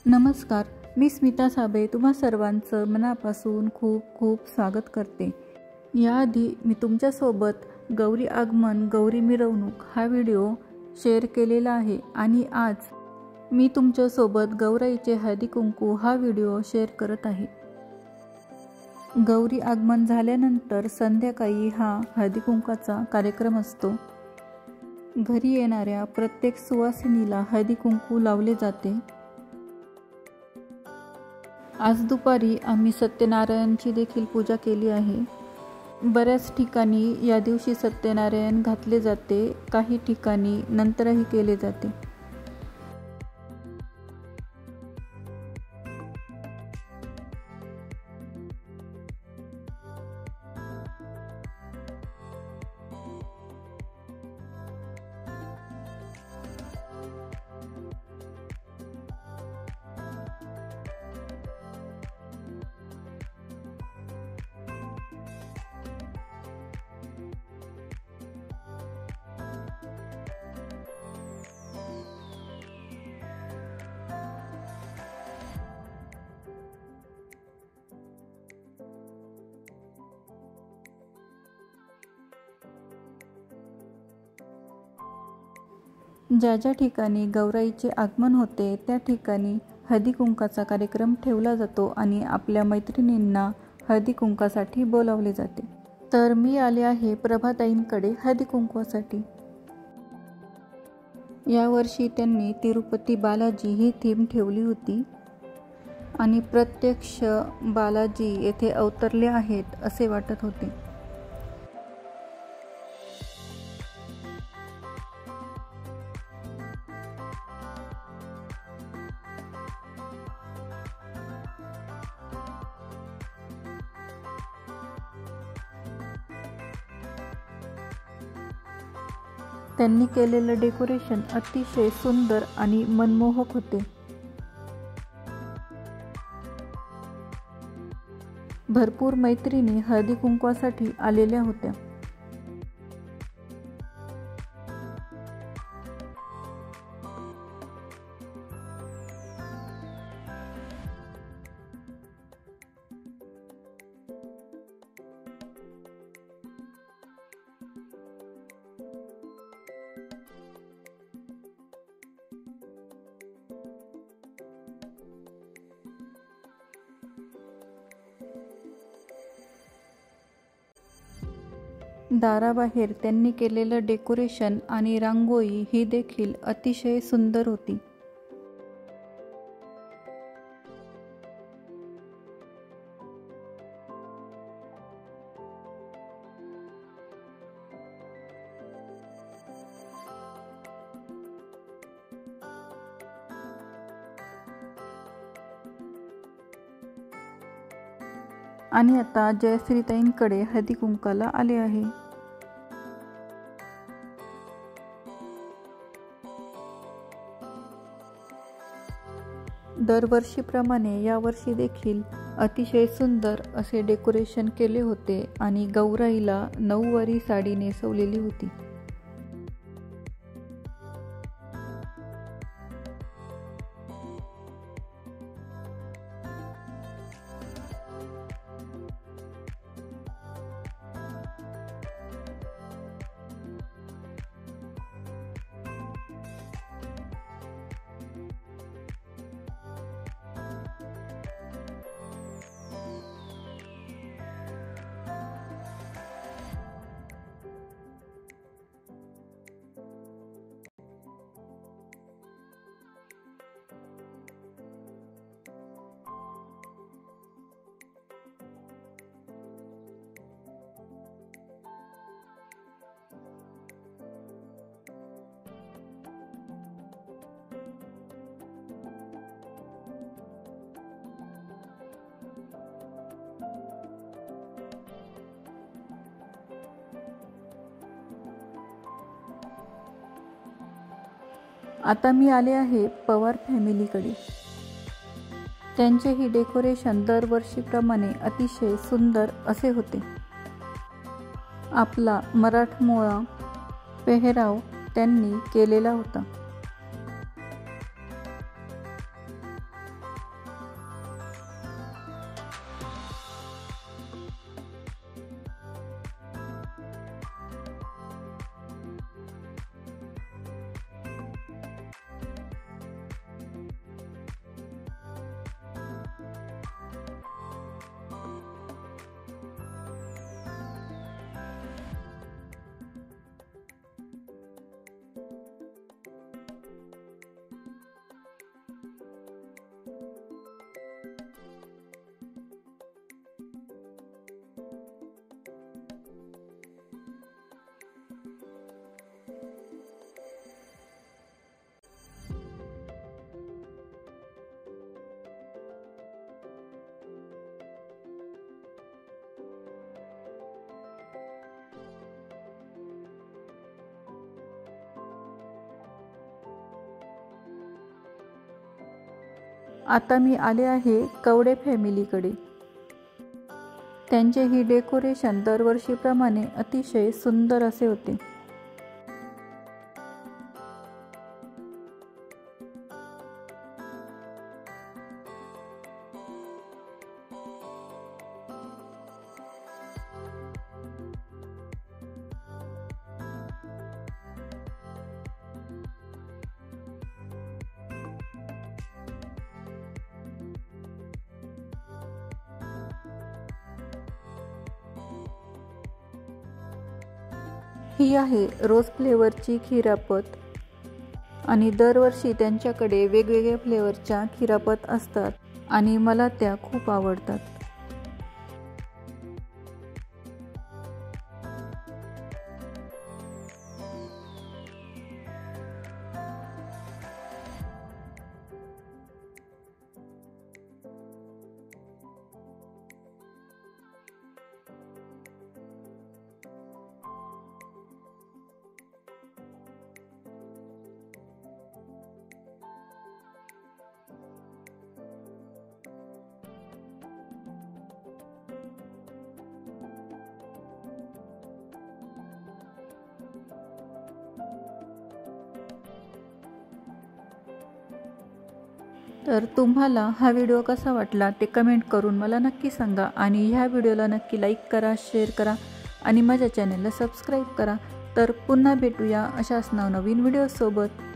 नमस्कार, मी स्मिता साबळे तुम्हा सर्वांचं मनापासून खूप खूप स्वागत करते। याआधी मी तुमच्यासोबत गौरी आगमन गौरी मिरवणूक हा व्हिडिओ शेअर केलेला आहे आणि आज मी तुमच्यासोबत गौराईचे हळदी कुंकू हा व्हिडिओ शेअर करत आहे। गौरी आगमन झाल्यानंतर संध्याकाळी हा हळदी कुंकाचा कार्यक्रम असतो। घरी येणाऱ्या प्रत्येक सुवासिनीला हळदी कुंकू लावले जाते। आज दुपारी आम्ही सत्यनारायणची देखील पूजा केली आहे। बऱ्याच ठिकाणी या दिवशी सत्यनारायण घातले जाते, काही ठिकाणी नंतरही केले जाते। ज्या ज्या ठिकाणी गौराईचे आगमन होते त्या ठिकाणी हळदी कुंकाचा कार्यक्रम ठेवला जातो आणि आपल्या मैत्रिणींना हळदी कुंकासाठी बोलावले जाते। तर मी आले आहे प्रभाताईंकडे हळदी कुंकवासाठी। यावर्षी त्यांनी तिरुपती बालाजी ही थीम ठेवली होती आणि प्रत्यक्ष बालाजी येथे अवतरले आहेत असे वाटत होते। त्यांनी केलेले डेकोरेशन अतिशय सुंदर आणि मनमोहक होते। भरपूर मैत्रिणी हळदी कुंकवासाठी आलेल्या होत्या। दाराबाहेर त्यांनी केलेलं डेकोरेशन आणि रांगोळी ही देखील अतिशय सुंदर होती। आणि आता जयश्रीताईंकडे हळदी कुंकाला आले आहे। दरवर्षीप्रमाणे यावर्षी देखील अतिशय सुंदर असे डेकोरेशन केले होते आणि गौराईला नऊवारी साडी नेसवलेली होती। आता मी आले आहे पवार फॅमिलीकडे। त्यांचेही डेकोरेशन दरवर्षीप्रमाणे अतिशय सुंदर असे होते। आपला मराठमोळा पेहराव त्यांनी केलेला होता। आता मी आले आहे कवडे फॅमिलीकडे। त्यांचे ही डेकोरेशन दरवर्षीप्रमाणे अतिशय सुंदर असे होते। ही आहे रोज फ्लेवरची खिरापत आणि दरवर्षी त्यांच्याकडे वेगवेगळ्या फ्लेवरच्या खिरापत असतात आणि मला त्या खूप आवडतात। तर तुम्हाला हा व्हिडिओ कसा वाटला ते कमेंट करून मला नक्की सांगा आणि ह्या व्हिडिओला नक्की लाईक करा, शेअर करा आणि माझ्या चॅनलला सबस्क्राईब करा। तर पुन्हा भेटूया अशाच नवनवीन व्हिडिओसोबत।